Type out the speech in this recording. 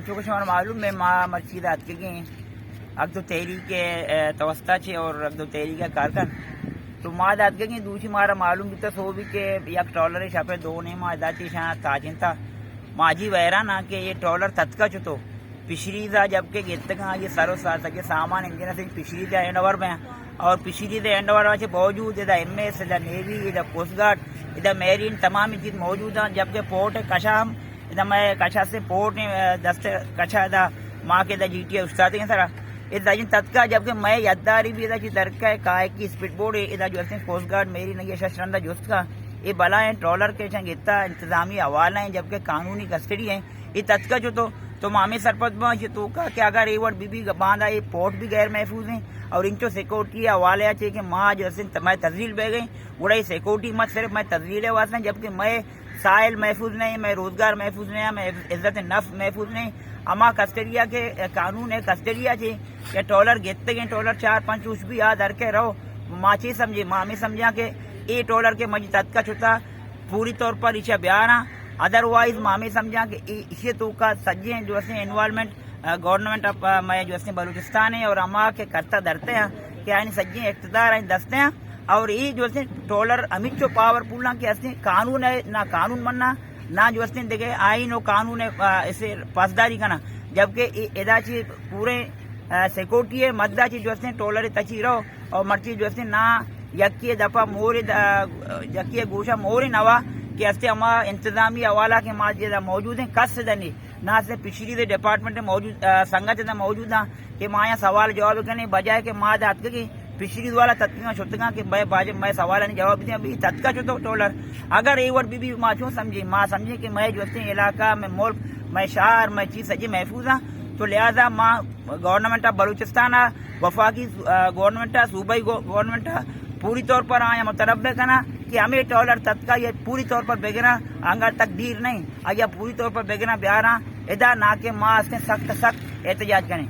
انچو کو شمار معلوم میں ما مرچی داد کے گئے اگ تو تحریک توسطہ چھے اور اگ تو تحریک کارکن تو ما داد کے گئے دوسری مارا معلوم بھی تو سو بھی کہ یک ٹرالر شاپے دو نے ما داتی شاہ تاجن تھا ماجی ویرانا کہ یہ ٹرالر تتکا چھتو پشری دا جب کہ گتگاں یہ سارو سار سکے سامان انجنہ سے پشری دا اینڈ اوور میں اور پشری دے اینڈ اوور واچے موجود ہے دا ایم ایس دا نیوی دا کوسٹ گارڈ دا میرین تمام چیز موجود ہیں جبکہ پورٹ ہے کشا ہم دا میں کشا سے پورٹ نے دست کشا دا ماں کے دا جی ٹی استاد ہیں سرا اس دا جن تتکا جبکہ میں یادداری بھی دا چی درکا ہے کائے کی اسپیڈ بورڈ ہے دا جو کوسٹ گارڈ میری نہیں ششرندہ جوست کا یہ بلا ہے ٹرالر کے چنگ اتنا انتظامی حوالہ ہیں جبکہ قانونی کسٹڈی ہیں یہ تتکا جو تو مامی سرپت میں یہ تو کا کہ اگر ایوڑ بی بی باندھا یہ پورٹ بھی غیر محفوظ ہیں اور انچو سیکورٹی حوالے چاہیے کہ ماں جو میں تزلیل بہ گئی وڑا یہ سیکورٹی مت صرف میں تزلیل واسطہ جبکہ میں سائل محفوظ نہیں میں روزگار محفوظ نہیں میں عزت نفس محفوظ نہیں اما کسٹڈیا کے قانون ہے کسٹڈیا چاہیے کہ ٹرالر گیتے گئے ٹرالر 4-5 اس بھی یاد ہر کے رہو ماچی سمجھے مامی سمجھا کہ یہ ٹرالر کے مجھ تتکا چھتا پوری طور پر اسے بیانا ادروائز مامی سمجھا کہ اسے تو کا سجے جو انوالومنٹ گورنمنٹ آف میں جو بلوچستان ہے اور اما کے کرتا درتے ہیں کہ یعنی سجے اقتدار ہیں دستے ہیں اور یہ جو ٹرالر امت چو پاور پولنا کہ قانون ہے نہ قانون مننا نہ جو دیکھے آئین و قانون اسے پاسداری کرنا جبکہ ادا چیز پورے سیکورٹی ہے مددا چیز جو ٹرالر تچی رہو اور مرچی جو نہ یکی دفعہ مور یکی گوشہ مور نوا کہ اسے اما انتظامی حوالہ کے ماں موجود ہیں کس دنی نہ سے پچھلی دے ڈپارٹمنٹ موجود سنگت موجود ہیں کہ ماں یہاں سوال جواب کرنے بجائے کہ ماں دات کی پچھلی والا تتکا چھتگا کہ میں سوال نہیں جواب دیا ابھی تتکا چھتو ٹرالر اگر یہ وقت بھی ماں چوں سمجھی ماں سمجھے کہ میں جو علاقہ میں ملک میں شہر میں چیز سجی محفوظ ہاں تو لہٰذا ماں گورنمنٹ آف بلوچستان وفاقی گورنمنٹ صوبائی گورنمنٹ پوری طور پر آیا متربع کرنا کہ ہمیں ٹرالر تتکا یہ پوری طور پر بگنا انگر تقدیر نہیں یا پوری طور پر بگنا بیارا ادا نہ کہ ماں اس نے سخت احتجاج کریں